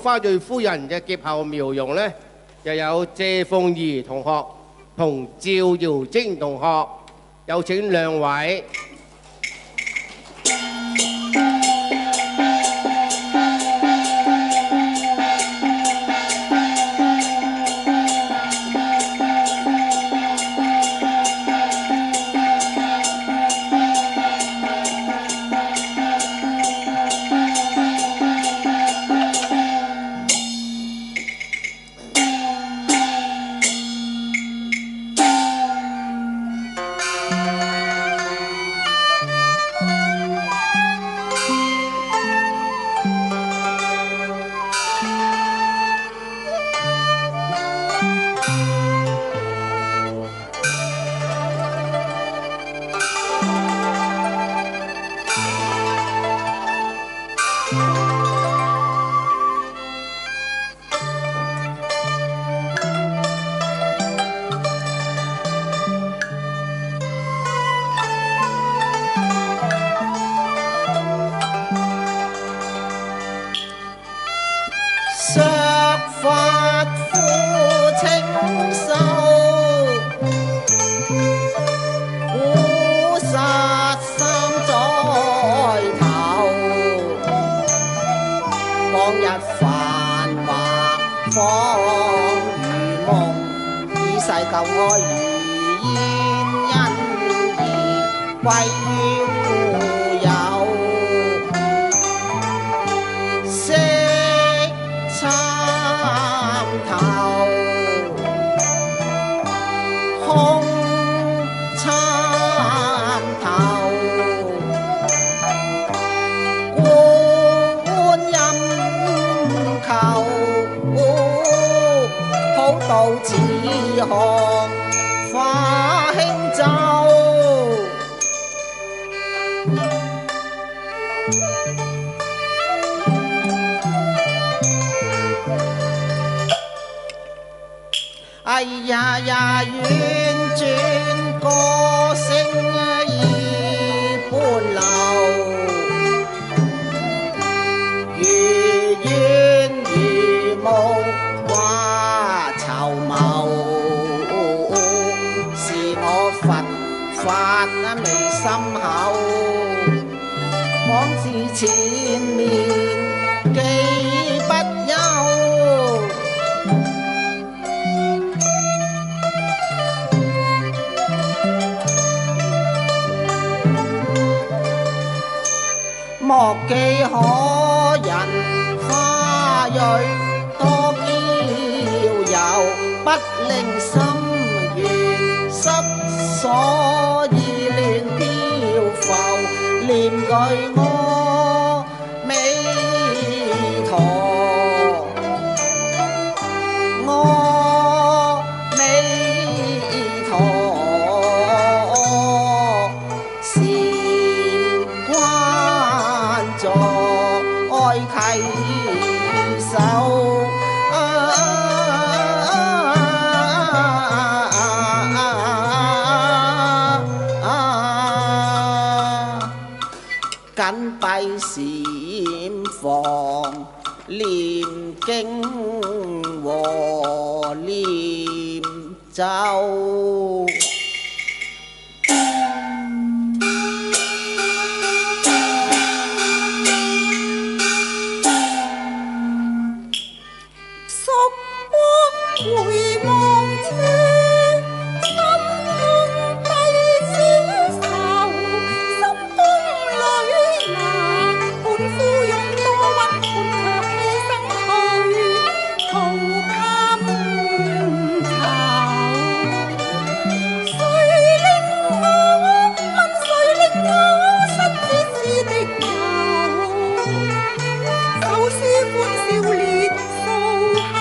花蕊夫人嘅劫後妙用呢，又有謝鳳儀同學同趙瑤晶同學，有請兩位。哎呀呀，婉轉歌聲已半流，如煙如霧話籌謀，是我佛法未心口，枉自前面記不休。莫記可人花蕊多嬌柔，不令心弦濕，所以亂飄浮，念句阿彌陀，阿彌陀。攜手緊閉禪房，念經和念咒。回望處，心中悲消愁，心中裏拿本夫用多溫款卻犧牲去，徒襟愁。誰令我問誰令我失之是的友？手書歡笑列訴後。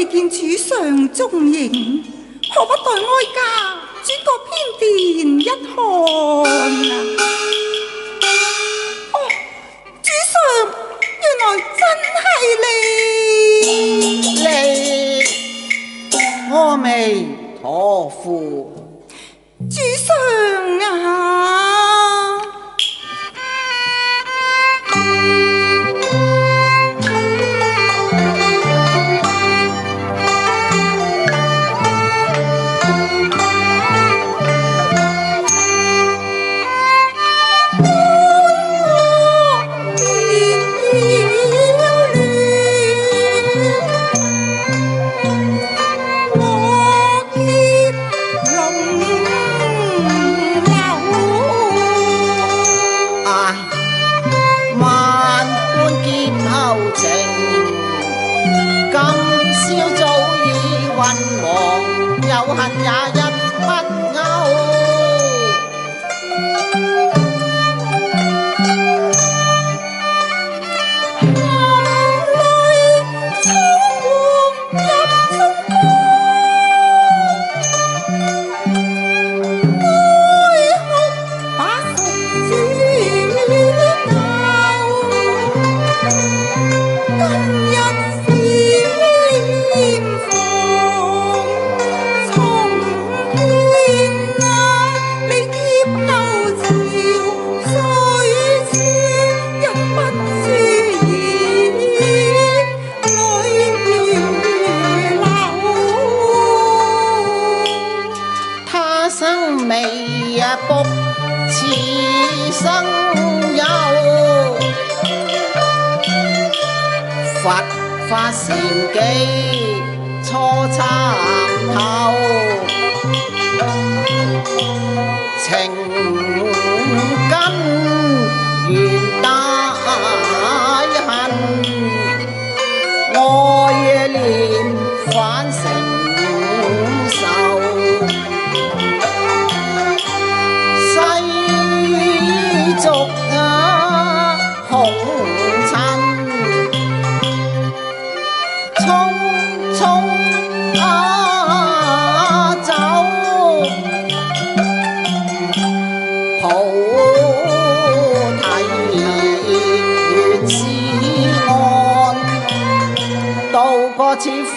未見主上蹤影，何不待哀家轉個偏殿一看啊？哦，主上原來真係你，阿彌陀佛。主上啊！有恨也一不勾，卜此生有佛法禪機初參透，情根緣大恨，愛念反成仇。俗啊，紅塵匆匆走，菩提原是岸，渡過此苦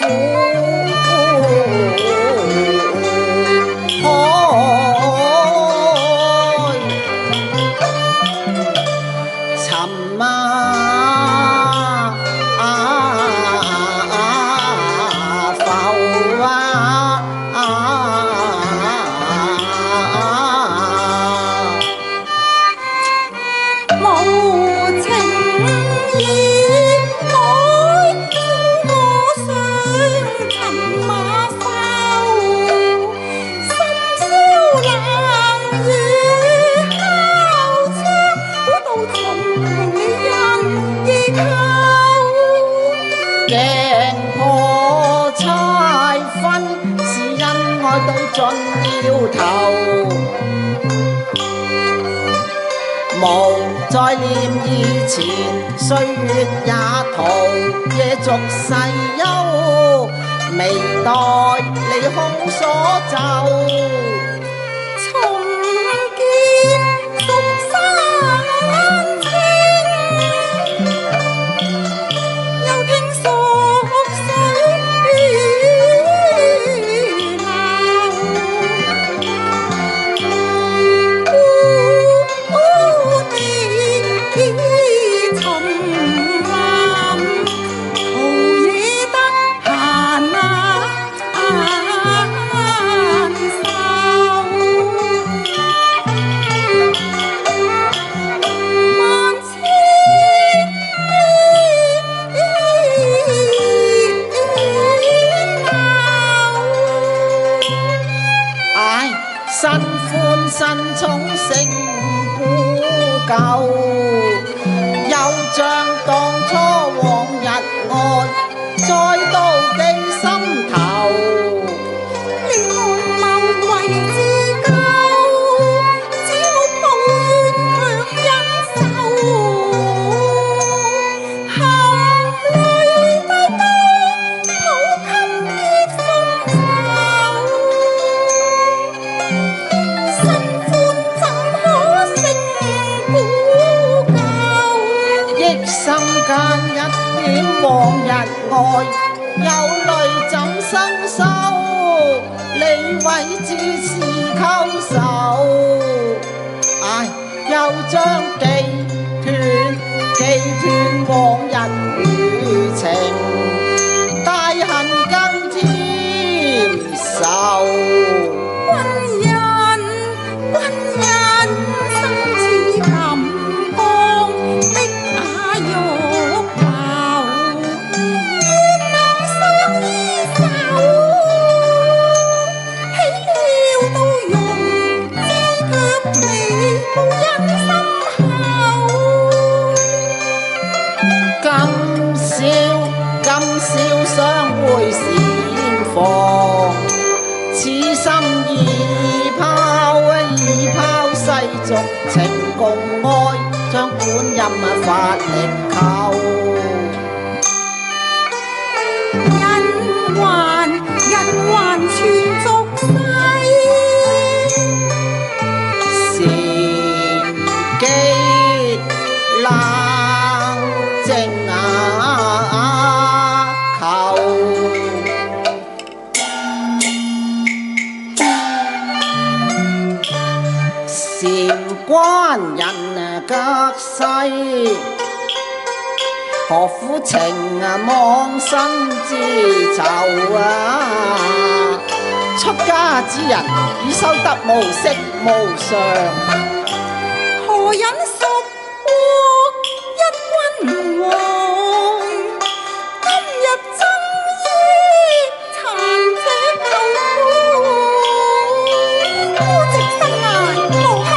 盡要頭，無再念以前，歲月也徒，夜逐世憂，未待離空所奏，重見蜀山青，又聽蜀水新歡新寵成古舊，又像當初往日愛，再妒忌心頭。你望謀為至交，只好抱怨強忍受，含淚低低抱給愛，有淚怎生羞？你為之是勾手，唉，又將記斷往日餘情，大恨更添愁。軍人生似金剛的雅玉貌，願能相依守，喜了都用，知卻你無人心後。今宵相會先放，此心已拋世俗情共哀，將本音發力扣。人還存俗世，善機冷靜求。禪關人隔世，何苦情妄生之愁啊！出家之人已修得無色無常，何忍屬國一君王？今日爭於殘者救夫，孤寂生涯無堪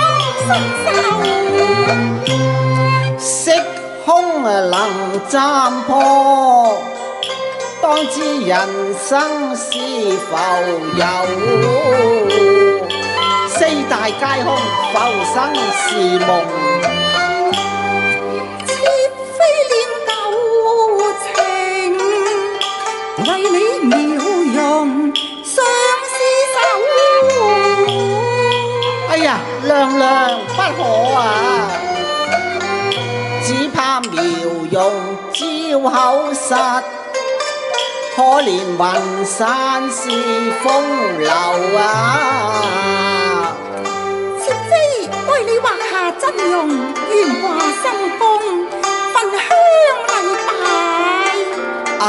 身受。色空能斬破，當知人生是浮游。四大皆空，浮生是夢。妾非戀舊情，為你描容相廝守。哎呀，娘娘不可啊！只怕描容招口實，可憐雲散是風流啊！妾妃為你畫下真容，圓華心宮，焚香禮拜。唉，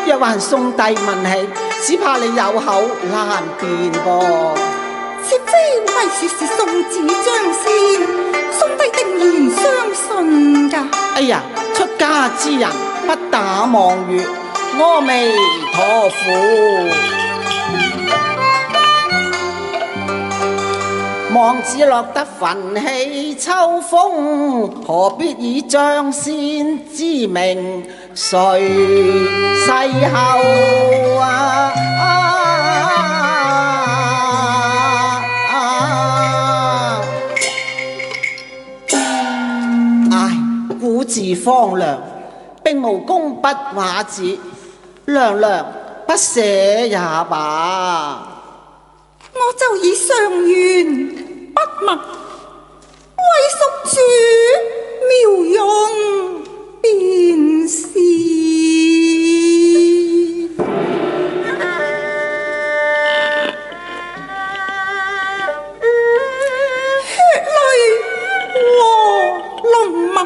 若還送遞問起，只怕你有口難辯噃。妾妃為說是送子張仙，送遞定然相信㗎。哎呀，出家之人不打望月，阿彌陀佛。望子落得焚氣秋風，何必以張仙之名垂世後啊！古字荒涼，並無工筆畫字，娘娘不寫也罷。我就以上元筆墨為宿主描容便是。血淚和龍脈淚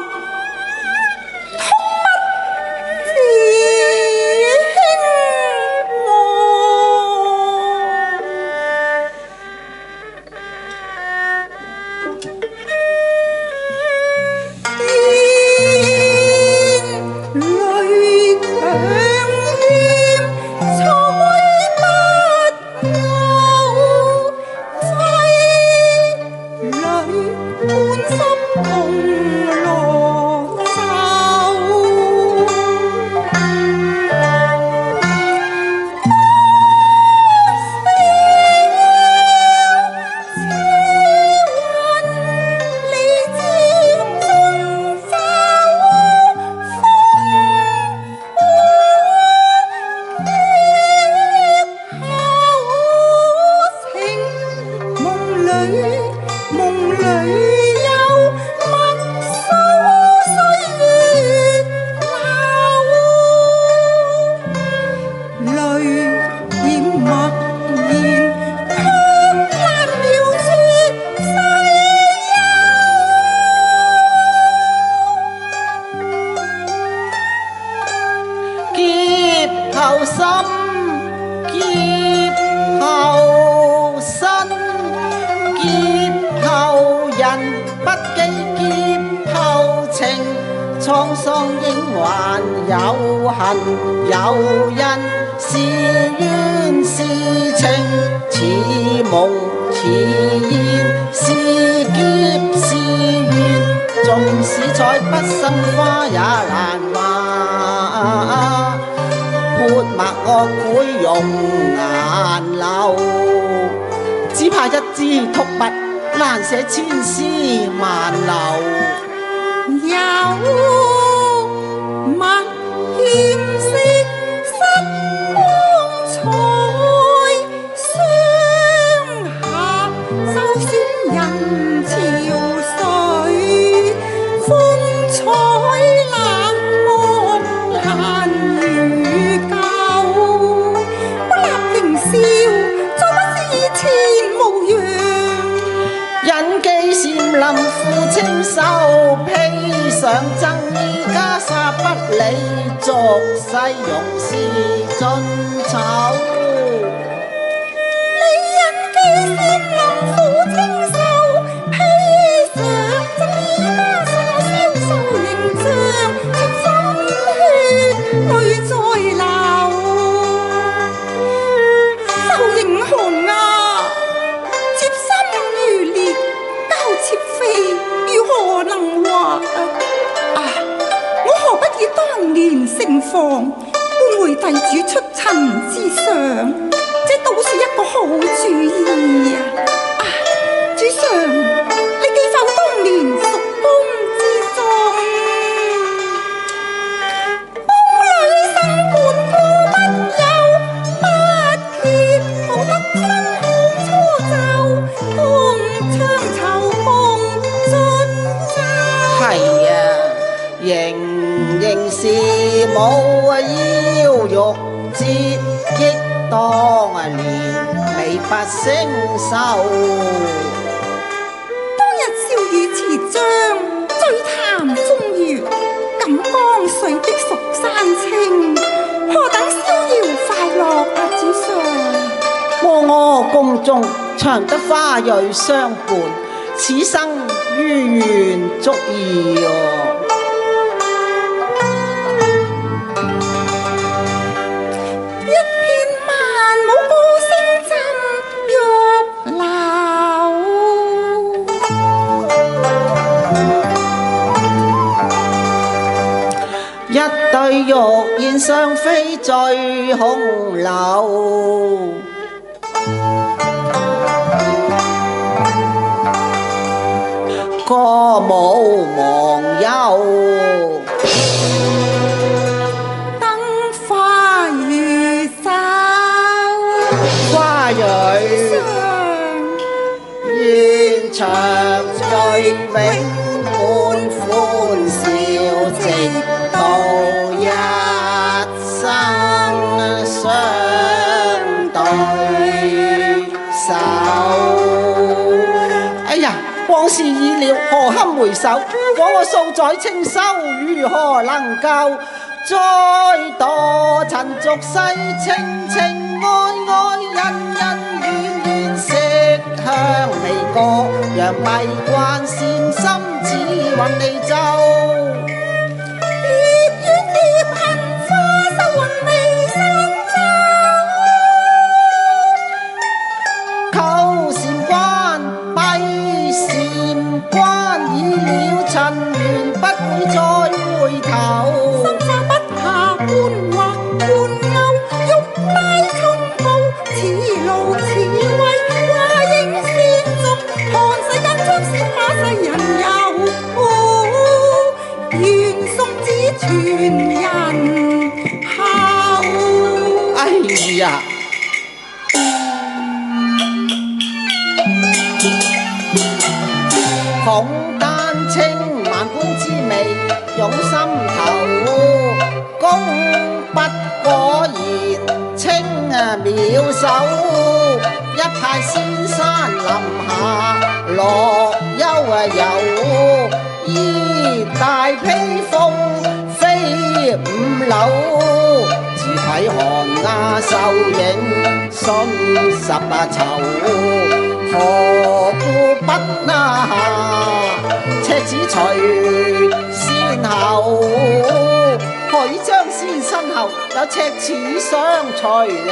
滄桑應還有恨有因，是緣是情，似夢似煙，是劫是緣，縱使再不生花也難話，潑墨惡繪用顏流，只怕一支禿筆難寫千絲萬縷。有墨欠色失光彩，霜下受損人潮水，風采冷漠難如舊，不立形笑，再不是以前模樣。忍記禪林負清秀，披上僧衣袈裟不理俗世庸事盡醜。你忍記禪林負清秀，披上僧衣袈裟消瘦形象，貼心血淚在流，受刑寒牙，接心如裂，交切飛，如何能話？我何不以當年盛況，換回弟主出塵之上？這倒是一個好主意啊！主上，你記否當年蜀宮之中，宮裏生伴過不休，不揭無得親看初奏，共唱酬共進奏。係啊，仍是冇腰肉節益，當年未不勝受。當日笑語詞章，醉談風月，錦江水碧蜀山青，何等逍遙快樂啊！主上，我宮中長得花蕊相伴，此生於願足矣哦。一片萬舞歌聲浸玉樓，一對玉燕雙飛醉紅樓，歌舞忘憂，燈花如手。花蕊願長醉永滿歡笑，直到一生相對手。哎呀，往事已了，何堪回首？枉我數載清修，如何能夠再墮塵俗世？情情愛愛，恩恩怨怨，色香味各樣，迷慣善心，似雲離咒。葉月葉杏花，收雲未散求禪關閉禪關，已了塵緣，不會再回頭。心沙不下半畫半勾，玉帶春布，似露似威，華影仙蹤，看世間將是下世人遊。願送子傳人後。哎呀！孔丹青萬般滋味湧心頭，功不果然稱妙手，一派仙山林下樂悠悠，衣帶披風飛五樓，自睇寒鴉繡影信十愁。何故不赤子隨先後？許張先身後有赤子相隨呢？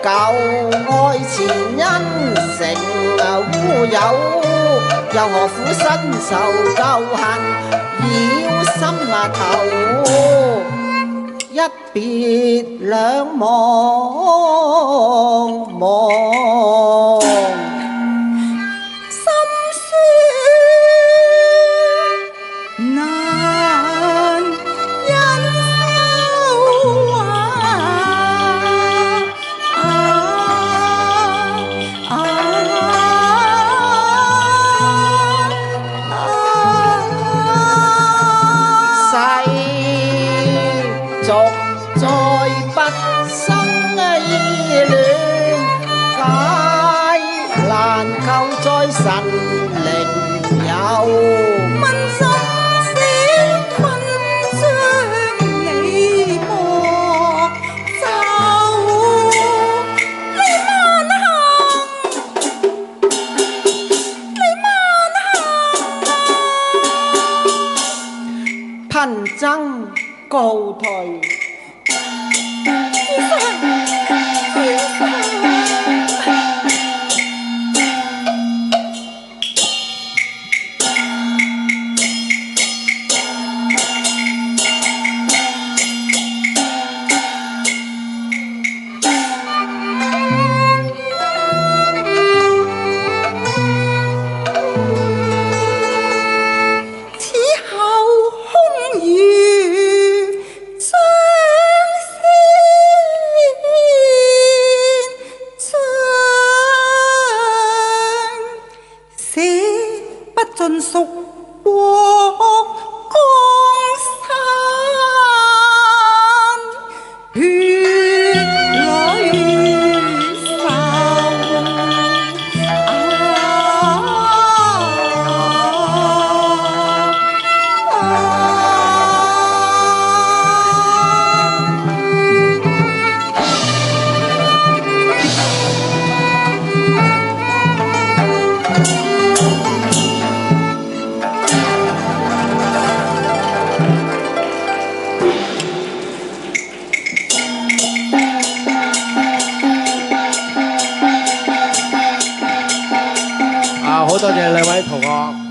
舊愛前因成烏有，又何苦身受舊恨擾心頭？一別兩茫，心酸難忍受續再不生依戀，解難求在神靈有。問心聲困將你莫走，你慢行，你慢行，貧僧告退。盡屬過江山，血淚好多謝兩位同學。